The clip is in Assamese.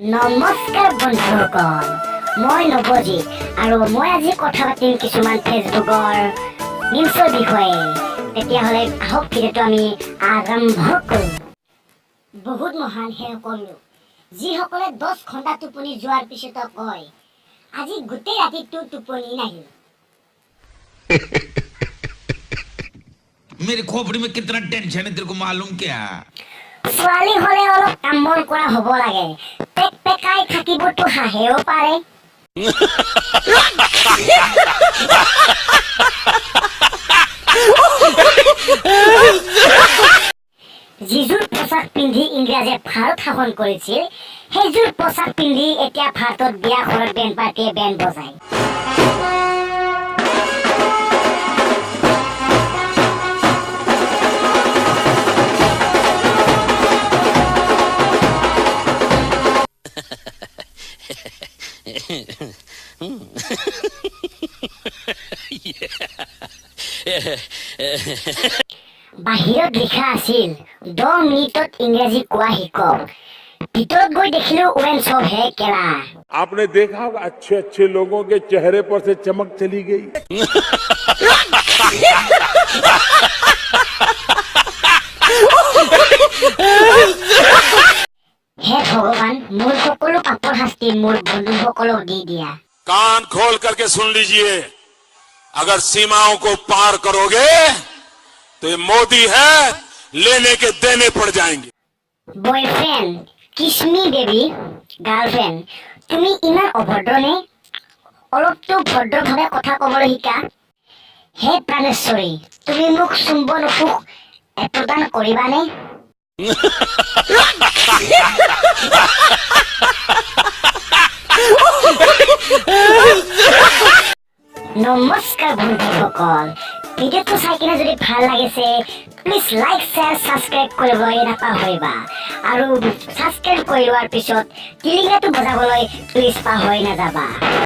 নমস্কাৰ বন্ধুসকল, মই নৱজিত আৰু মই আজি কথা পাতিম কিছুমান ফেচবুকৰ নিউজৰ বিষয়ে। তেতিয়াহ'লে আহক ভিডিঅ'টো আমি আৰম্ভ কৰোঁ। বহুত মহান সেইসকল যিসকলে 10 ঘণ্টা টোপনি যোৱাৰ পিছতো কয় আজি গোটেই ৰাতিটো টোপনি নাহিল। मेरी खोपड़ी में कितना टेंशन है तेरे को मालूम क्या? ছোৱালী হলে অলপ কাম বন কৰা হ'ব লাগে, পেক পেকাই থাকিবতো হাঁহেও পাৰে। যিযোৰ পোচাক পিন্ধি ইংৰাজে ভাৰত শাসন কৰিছিল সেইযোৰ পোচাক পিন্ধি এতিয়া ভাৰতত বিয়া ঘৰত বেণ্ড পাৰ্টিয়ে বেণ্ড বজায়। বাহিৰত লিখা আছিল 10 মিনিটত ইংৰাজী কোৱা শিকক। ভিতৰত গৈ দেখিলো ওৱেন সব হে কেলা। आपने देखा होगा अच्छे अच्छे लोगों के चेहरे पर से चमक चली गई। हे भगवान, মোৰ সকলো পাপৰ শাস্তি মোৰ বন্ধুসকলক দি দিয়া। कान खोल करके सुन लीजिए, अगर सीमाओं को पार करोगे तो ये मोदी है, लेने के देने पड़ जाएंगे। বয়ফ্ৰেণ্ড কিছমি বেবি গাৰ্লফ্ৰেণ্ড, তুমি ইমান অভদ্ৰ নে? অলপতো ভদ্ৰভাৱে কথা ক'বলৈ শিকা। হে প্ৰাণেশ্বৰী, তুমি মোক চুম্বন সুখ প্ৰদান কৰিবানে? নমস্কাৰ বন্ধুসকল, ভিডিঅ'টো চাই কিনে যদি ভাল লাগিছে প্লিজ লাইক শ্বেয়াৰ ছাবস্ক্ৰাইব কৰিবলৈ নাপাহৰিবা আৰু ছাবস্ক্ৰাইব কৰি লোৱাৰ পিছত টিলিঙাটো বজাবলৈ প্লিজ পাহৰি নাযাবা।